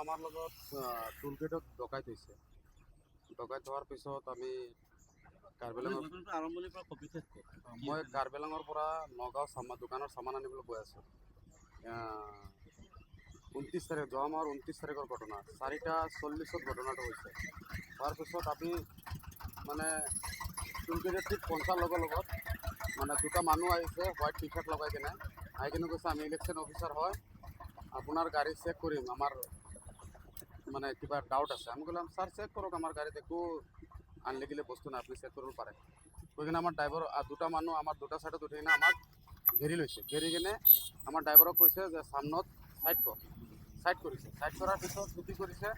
আমাৰ লগত টোল গেটত ডকাইত হৈছে। ডকাইত হোৱাৰ পিছত আমি আৰম্ভণিৰ পৰা সবিশেষ মই কাৰ্বেলাঙৰ পৰা নগাঁও দোকানৰ চামান আনিবলৈ গৈ আছোঁ। 29 তাৰিখ, যোৱা মাহৰ 29 তাৰিখৰ ঘটনা, 4:40 ঘটনাটো হৈছে। তাৰপিছত আমি মানে টোল গেটত ঠিক পঞ্চাৰ লগত মানে দুটা মানুহ আহিছে হোৱাইট টি চাৰ্ট লগাই কিনে, আহি কিনে কৈছে আমি ইলেকশ্যন অফিচাৰ হয়, আপোনাৰ গাড়ী চেক কৰিম, আমাৰ মানে কিবা ডাউট আছে। আমি বললাম স্যার চেক করুক, আমার গাড়িতে একটু আনলিগেলি বস্তু না, আপনি চেক করব পারে। ওই কিনে আমার ড্রাইভার দুটা মানুহ আমার দুটা সাইডত উঠি কিনে আমাক ঘেৰি লৈছে। ঘেৰি কিনে আমাৰ ড্ৰাইভাৰক কৈছে যে সামনত সাইড কৰ। সাইড কৰিছে। সাইড কৰাৰ পিছত কি কৰিছে,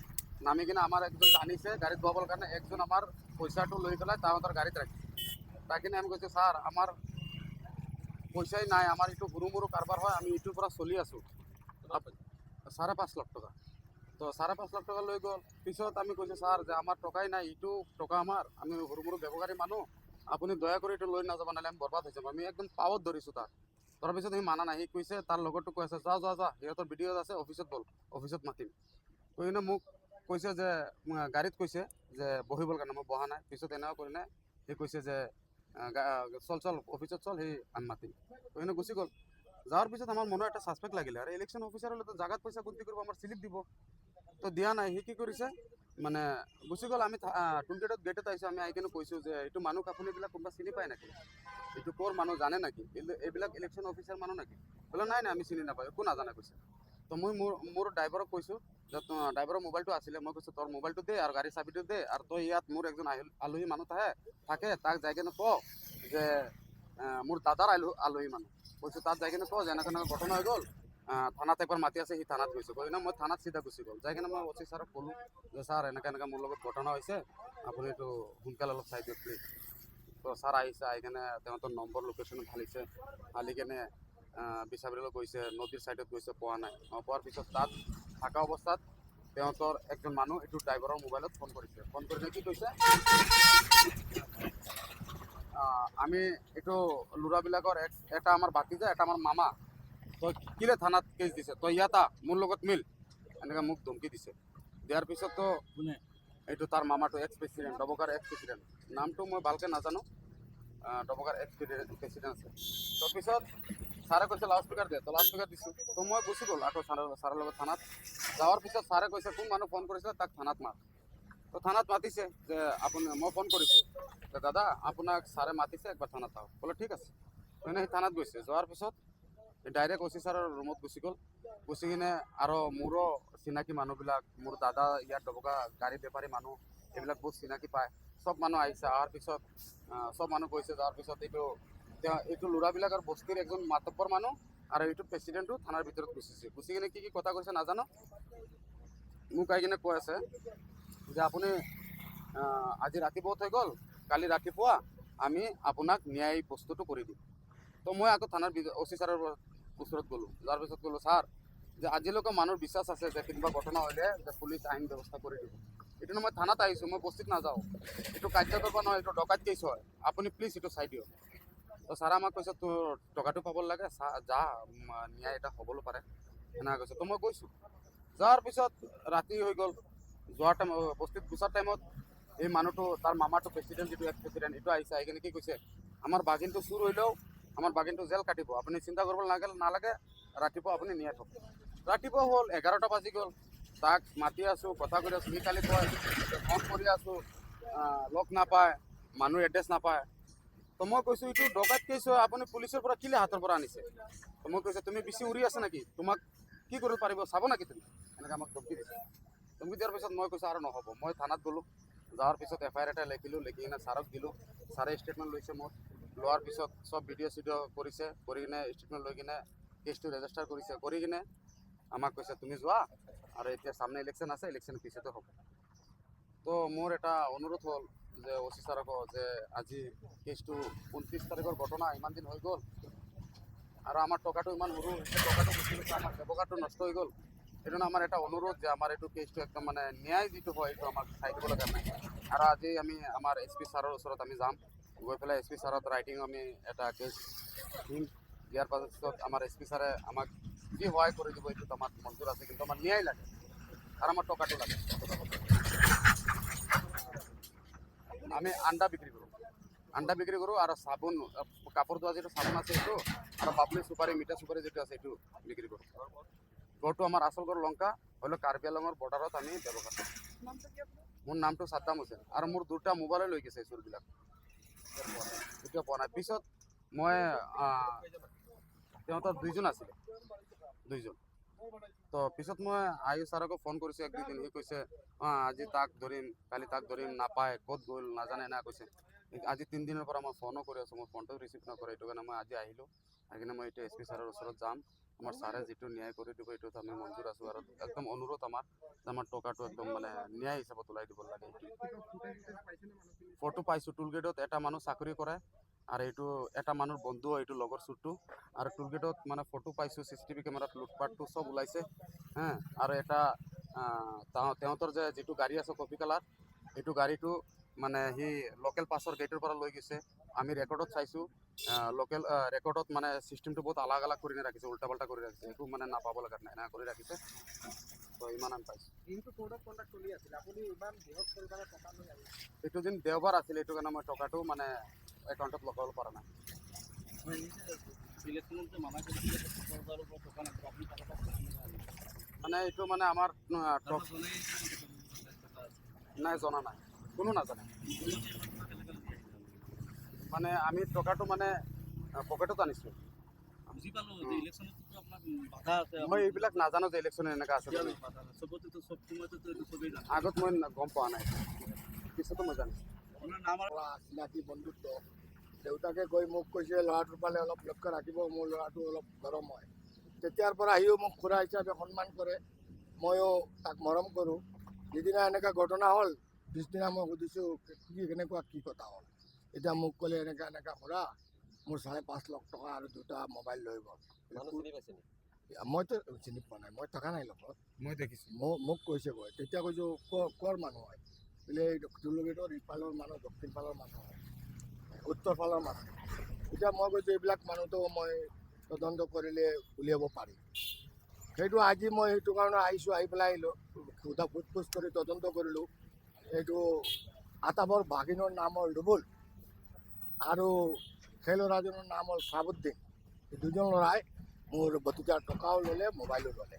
নামি কিনে আমাৰ একজন টানিছে গাড়ীত বহাবৰ কাৰণে, একজন আমাৰ পইচাটো লৈ পেলাই তাহাঁতৰ গাড়ীত ৰাখিছে। ৰাখি কিনে আমি কৈছোঁ স্যাৰ আমাৰ পইচাই নাই, আমাৰ এইটো সৰু মৰু কাৰবাৰ হয়, আমি এইটোৰ পৰা চলি আছোঁ। 5.5 লাখ টাকা। তো 5.5 লাখ টাকা লৈ গ'ল। পিছত আমি কৈছোঁ স্যার যে আমাৰ টকাই নাই, এইটো টকা আমাৰ, আমি সৰু সৰু ব্যৱসায়ী মানুহ, আপুনি দয়া কৰি এইটো লৈ নাযাব, নহ'লে আমি বৰবাদ হৈ যাম। আমি একদম পাৱত ধৰিছোঁ তাক। তাৰ পিছত সি মানা নাই, সি কৈছে তাৰ লগৰটো কৈ আছে যা যা যা, সিহঁতৰ ভিডিঅ'ত আছে, অফিচত ব'ল, অফিচত মাতিম। কৈ কিনে মোক কৈছে যে গাড়ীত কৈছে যে বহিবৰ কাৰণে, মই বহা নাই। পিছত এনেকুৱা কৰি কিনে সি কৈছে যে চল চল অফিচত চল, সি আমি মাতিম। কৈ কিনে গুচি গ'ল। যাওয়ার পিছত আমার মনে একটা সাসপেক্ট লাগিলে, আর ইলেকশন অফিসার হলে তো জাগাত পয়সা গুনতি করবো, আমার স্লিপ দিব, তো দিয়া নাই। সি কি কৰিছে মানে গুচি গ'ল। আমি টোল গেটত আহিছোঁ, আমি আহি কিনে কৈছোঁ যে এইটো মানুহ আপুনি এইবিলাক কোনোবা চিনি পায় নেকি, এইটো ক'ৰ মানুহ জানে নেকি, এইবিলাক ইলেকশ্যন অফিচাৰ মানুহ নেকি? বোলে নাই নাই আমি চিনি নাপাওঁ, একো নাজানে কৈছে। তো মই মোৰ ড্ৰাইভাৰক কৈছোঁ যে ড্ৰাইভাৰৰ মোবাইলটো আছিলে, মই কৈছোঁ তোৰ মোবাইলটো দে আৰু গাড়ী চাবিটো দে, আৰু তই ইয়াত মোৰ একজন আলহী মানুহ থাকে, তাক যাই কিনে ক যে মোৰ দাদাৰ আলহী মানুহ, কৈছোঁ তাত যাই কিনে ক যে এনেকুৱা এনেকুৱা ঘটনা হৈ গ'ল, থানাত একবাৰ মাতি আছে, সি থানাত গৈছে। কৈ কিনে মই থানাত চিধা গুচি গ'ল। যাই কিনে মই অচি ছাৰক ক'লোঁ যে ছাৰ এনেকুৱা মোৰ লগত ঘটনা হৈছে, আপুনি এইটো সোনকালে অলপ চাই দিয়ক প্লিজ। তো ছাৰ আহিছে, আহি কিনে তেওঁলোকৰ নম্বৰ লোকেশ্যন ঢালিছে, ঢালি কিনে বিচাৰিবলৈ গৈছে, নদীৰ ছাইডত গৈছে, পোৱা নাই। পোৱাৰ পিছত তাত থকা অৱস্থাত তেওঁলোকৰ একজন মানুহ এইটো ড্ৰাইভাৰৰ মোবাইলত ফোন কৰিছে। ফোন কৰি কি কৈছে, আমি এইটো ল'ৰাবিলাকৰ এটা আমাৰ বাতিজা, এটা আমাৰ মামা, তই কিলে থানাত কেছ দিছে, তই ইয়াত মোৰ লগত মিল, এনেকৈ মোক ধমকি দিছে। দিয়াৰ পিছততো এইটো তাৰ মামাটো এক্স প্ৰেচিডেণ্ট, ডবকাৰ এক্স প্ৰেচিডেণ্ট, নামটো মই ভালকৈ নাজানো, ডবকাৰ এক্স প্ৰেচিডেণ্ট আছে। তো পিছত ছাৰে কৈছে লাউড স্পীকাৰ দে, তো লাউড স্পীকাৰ দিছোঁ। তো মই গুচি গ'ল আকৌ ছাৰৰ লগত থানাত। যাৱাৰ পিছত ছাৰে কৈছে কোন মানুহ ফোন কৰিছে তাক থানাত মাত। তো থানাত মাতিছে যে মই ফোন কৰিছোঁ যে দাদা আপোনাক ছাৰে মাতিছে, একবাৰ থানাত আহক। বোলে ঠিক আছে। মানে সেই থানাত গৈছে। যোৱাৰ পিছত ডাইৰেক্ট অচি ছাৰৰ ৰুমত গুচি গ'ল। গুচি কিনে আৰু মোৰো চিনাকি মানুহবিলাক, মোৰ দাদা ইয়াত ডবকা গাড়ী বেপাৰী মানুহ, এইবিলাক বহুত চিনাকি পায়। চব মানুহ আহিছে। অহাৰ পিছত চব মানুহ গৈছে। যোৱাৰ পিছত এইটো ল'ৰাবিলাকৰ বস্তিৰ একজন মাতব্বৰ মানুহ আৰু এইটো প্ৰেচিডেণ্টটো থানাৰ ভিতৰত গুচিছে। গুচি কিনে কি কথা কৈছে নাজানো, মোক আহি কিনে কৈ আছে যে আপুনি আজি ৰাতি বহুত হৈ গ'ল, কালি ৰাতিপুৱা আমি আপোনাক ন্যায় বস্তুটো কৰি দিম। তো মই আকৌ থানাৰ অচি ছাৰৰ ওচৰত গ'লোঁ। যোৱাৰ পিছত ক'লোঁ ছাৰ যে আজিলৈকে মানুহৰ বিশ্বাস আছে যে কিবা ঘটনা হ'লে যে পুলিচ আইন ব্যৱস্থা কৰি দিব। এইটো মই থানাত আহিছোঁ, মই বস্তিত নাযাওঁ, এইটো কাৰ্যকলাপ নহয়, এইটো ডকাইত কেছ হয়, আপুনি প্লিজ এইটো চাই দিয়ক। তো ছাৰে আমাক কৈছে তোৰ টকাটো পাব লাগে, যা ন্যায় এটা হ'বলৈ পাৰে, এনেকৈ কৈছে। তো মই গৈছোঁ। যোৱাৰ পিছত ৰাতি হৈ গ'ল। যোৱাৰ টাইম বস্তিত গুচাৰ টাইমত এই মানুহটো, তাৰ মামাটো প্ৰেচিডেণ্ট, যিটো এক্স প্ৰেচিডেণ্ট, এইটো আহিছে। আহি কিনে কি কৈছে, আমাৰ বাগিনটো চুৰ হৈলেও আমাৰ বাগিনটো জেল কাটিব, আপুনি চিন্তা কৰিব নালাগে, ৰাতিপুৱা আপুনি ন্যায় পাব। ৰাতিপুৱা হ'ল 11টা বাজি গ'ল, তাক মাতি আছোঁ, কথা কৰি আছোঁ। সি কালি কয় ফোন কৰি আছোঁ, লগ নাপায়, মানুহ এড্ৰেছ নাপায়। তো মই কৈছোঁ এইটো ডকাইত কেছ হয়, আপুনি পুলিচৰ পৰা কিলে হাতৰ পৰা আনিছে। তো মই কৈছোঁ তুমি বেছি উৰি আছে নেকি, তোমাক কি কৰিব পাৰিব চাব নেকি তুমি, এনেকৈ আমাক ধমকি দিছে। ধমকি দিয়াৰ পিছত মই কৈছোঁ আৰু নহ'ব। মই থানাত গ'লোঁ। যাৱাৰ পিছত FIR এটা লিখিলোঁ, লিখি কিনে ছাৰক দিলোঁ। ছাৰে ষ্টেটমেণ্ট লৈছে মোৰ। লোৱাৰ পিছত চব ভিডিঅ' চিডিঅ' কৰিছে, কৰি কিনে ষ্টেটমেণ্ট লৈ কিনে কেছটো ৰেজিষ্টাৰ কৰিছে। কৰি কিনে আমাক কৈছে তুমি যোৱা, আৰু এতিয়া সামনে ইলেকশ্যন আছে, ইলেকশ্যন পিছতে হ'ব। তো মোৰ এটা অনুৰোধ হ'ল যে অচি ছাৰক যে আজি কেছটো 29 তাৰিখৰ ঘটনা, ইমান দিন হৈ গ'ল, আৰু আমাৰ টকাটো ইমান সৰু হৈছে, টকাটো গুচি গৈছে, আমাৰ ব্যৱসায়টো নষ্ট হৈ গ'ল। সেইকাৰণে আমাৰ এটা অনুৰোধ যে আমাৰ এইটো কেছটো একদম মানে ন্যায় যিটো হয় এইটো আমাক চাই দিব লগা নাই। আৰু আজি আমি আমাৰ SP ছাৰৰ ওচৰত আমি যাম, গৈ পেলাই SP ছাৰত ৰাইটিং আমি এটা কেছ দিম। দিয়াৰ পাছত আমাৰ SP ছাৰে আমাক যি সহায় কৰি দিব এইটোত আমাৰ মঞ্জুৰ আছে, কিন্তু আমাৰ ন্যায় লাগে। আর আমার টকাটো লাগে। আমি আন্ডা বিক্রি করো, আন্ডা বিক্রি করো আর সাবুন, কাপড় ধোয়া যেটা সাবুন আছে একটু, আর বাবলি সুপারি, মিঠা সুপারি যেটা আছে একটু বিক্রি করো। গড়টো আমার আসল গড় লঙ্কা হলো কার্বি আলঙর বর্ডারত আমি ব্যৱহাৰ কৰোঁ। মোৰ নামটো সাদ্দাম হুছেইন আৰু মোৰ দুটা মোবাইলে লৈ গৈছে চোৰবিলাক, এতিয়া পোৱা নাই। পিছত মই সিহঁতৰ দুইজন আছিলে, দুইজন। তো পিছত মই আয়ুষ ছাৰকো ফোন কৰিছোঁ এক দুদিন, সি কৈছে আজি তাক ধৰিম, কালি তাক ধৰিম, নাপায়, ক'ত গ'ল নাজানে না কৈছে। আজি 3 দিনৰ পৰা মই ফোনো কৰি আছোঁ, মোৰ ফোনটো ৰিচিভ নকৰে। এইটো কাৰণে মই আজি আহিলোঁ, আহি কিনে মই এতিয়া SP ছাৰৰ ওচৰত যাম। আমাৰ ছাৰে যিটো ন্যায় কৰি দিব এইটোত আমি মঞ্জুৰ আছোঁ, আৰু একদম অনুৰোধ আমাৰ যে আমাৰ টকাটো একদম মানে ন্যায় হিচাপত ওলাই দিব লাগে। ফটো পাইছোঁ, টোল গেটত এটা মানুহ চাকৰি কৰে, আৰু এইটো এটা মানুহৰ বন্ধু হয়, এইটো লগৰ চুৰটো। আৰু টোল গেটত মানে ফটো পাইছোঁ, CCTV কেমেৰাত লুটপাটটো চব ওলাইছে। আৰু এটা তেহঁতৰ যে যিটো গাড়ী আছে কফি কালাৰ, এইটো গাড়ীটো মানে সি লোকেল পাছৰ গেটৰ পৰা লৈ গৈছে। আমি ৰেকৰ্ডত চাইছোঁ, লোকেল ৰেকৰ্ডত মানে চিষ্টেমটো বহুত আলাগ আলাগ কৰি ৰাখিছে, উল্টা পাল্টা কৰি ৰাখিছে, একো মানে নাপাব লগা নাই, এনেকুৱা কৰি ৰাখিছে। তো ইমান আমি পাইছোঁ। এইটো দিন দেওবাৰ আছিলে, এইটো কাৰণে মই টকাটো মানে একাউণ্টত লগাব পৰা নাই। মানে এইটো মানে আমাৰ নাই, জনা নাই, কোনো নাজানে। মানে আমি টকাটো মানে পকেটত আনিছোঁ। বুজি পালো যে ইলেকশ্যনতো আপোনাক বাধা আছে। মই এইবিলাক নাজানো যে ইলেকশ্যন এনেকুৱা আছে বুলি। চবতেতো চব সময়তেতো এইটো চবেই জানে। আগত মই গম পোৱা নাই, পিছতো মই জানিছোঁ। আপোনাৰ নাম আৰু চিনাকি বন্ধুত্ব। দেউতাকে গৈ মোক কৈছে ল'ৰাটোৰ ফালে অলপ লক্ষ্য ৰাখিব, মোৰ ল'ৰাটো অলপ গৰম হয়। তেতিয়াৰ পৰা সিও মোক খুৰা হিচাপে সন্মান কৰে, ময়ো তাক মৰম কৰোঁ। যিদিনা এনেকুৱা ঘটনা হ'ল, পিছদিনা মই সুধিছোঁ কেনেকুৱা কি কথা হ'ল। এতিয়া মোক ক'লে এনেকুৱা খুৰা, মোৰ 5.5 লাখ টকা আৰু 2টা মোবাইল লৈ গ'ল। মইতো চিনি পোৱা নাই, মই থকা নাই লগত, মই দেখিছোঁ। মোক কৈছে গৈ। তেতিয়া কৈছোঁ ক'ৰ মানুহ হয় বোলে, এই টোলগেটৰ ইফালৰ মানুহ, দক্ষিণ ফালৰ মানুহ, উত্তৰ ফালৰ মানুহ। এতিয়া মই কৈছোঁ এইবিলাক মানুহতো মই তদন্ত কৰিলে উলিয়াব পাৰিম। সেইটো আজি মই সেইটো কাৰণে আহিছোঁ, আহি পেলাই সোধ-পোছ কৰি তদন্ত কৰিলোঁ। এইটো আটাবৰ ভাগিনৰ নাম হ'ল ৰুবুল, আৰু সেই ল'ৰাজনৰ নাম হ'ল চাহাবুদ্দিন। এই দুজন ল'ৰাই মোৰ ভতিজাৰ টকাও ল'লে, মোবাইলো ল'লে।